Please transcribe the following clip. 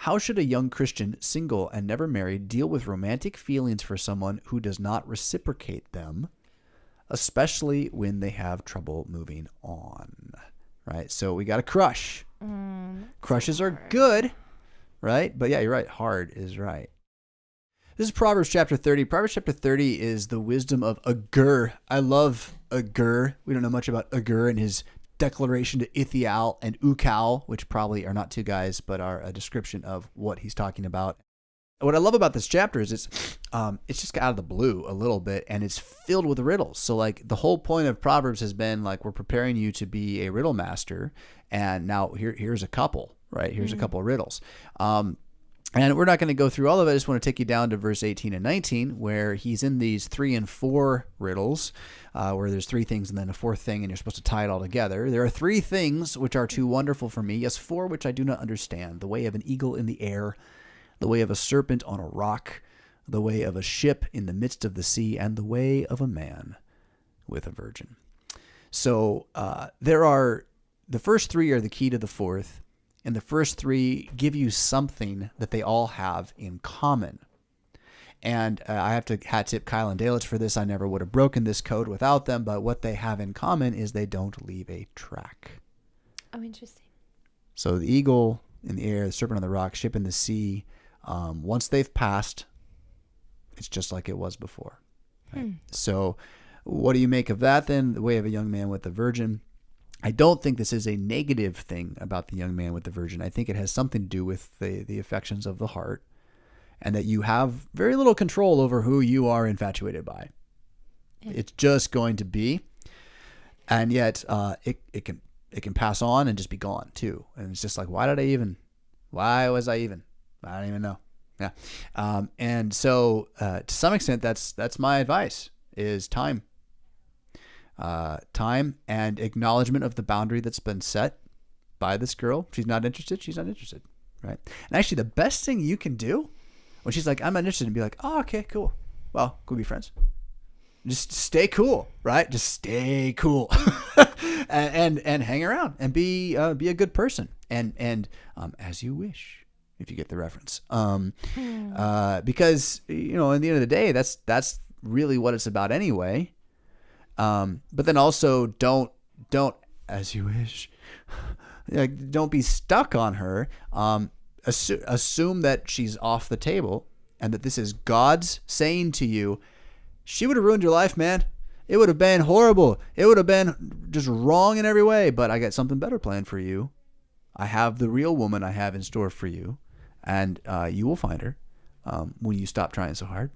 How should a young Christian, single and never married, deal with romantic feelings for someone who does not reciprocate them, especially when they have trouble moving on? Right? So we got a crush. Crushes are good, right? But yeah, you're right. Hard is right. This is Proverbs chapter 30. Proverbs chapter 30 is the wisdom of Agur. I love Agur. We don't know much about Agur and his declaration to Ithiel and Ukal, which probably are not two guys, but are a description of what he's talking about. What I love about this chapter is it's just out of the blue a little bit, and it's filled with riddles. So like the whole point of Proverbs has been like, we're preparing you to be a riddle master, and now here's a couple, right? Here's a couple of riddles. And we're not going to go through all of it. I just want to take you down to verse 18 and 19, where he's in these 3 and 4 riddles, where there's 3 things and then a 4th thing, and you're supposed to tie it all together. There are 3 things which are too wonderful for me. Yes, 4 which I do not understand. The way of an eagle in the air, the way of a serpent on a rock, the way of a ship in the midst of the sea, and the way of a man with a virgin. So the first 3 are the key to the 4th. And the first 3 give you something that they all have in common. And I have to hat tip Kyle and Dalich for this. I never would have broken this code without them. But what they have in common is they don't leave a track. Oh, interesting. So the eagle in the air, the serpent on the rock, ship in the sea, once they've passed, it's just like it was before. Right? So what do you make of that then? The way of a young man with a virgin. I don't think this is a negative thing about the young man with the virgin. I think it has something to do with the affections of the heart, and that you have very little control over who you are infatuated by. Yeah. It's just going to be, and yet it can pass on and just be gone too. And it's just like, why was I even? I don't even know. Yeah. And so to some extent, that's my advice is time. Time and acknowledgement of the boundary that's been set by this girl. She's not interested. Right? And actually the best thing you can do when she's like, I'm not interested, and be like, oh, okay, cool. Well, could we be friends? Just stay cool, right? Just stay cool and hang around and be a good person and as you wish, if you get the reference. Because, you know, at the end of the day, that's really what it's about anyway. But then also don't as you wish. Don't be stuck on her. Assume that she's off the table and that this is God's saying to you, she would have ruined your life, man. It would have been horrible. It would have been just wrong in every way, but I got something better planned for you. I have the real woman I have in store for you, and you will find her when you stop trying so hard.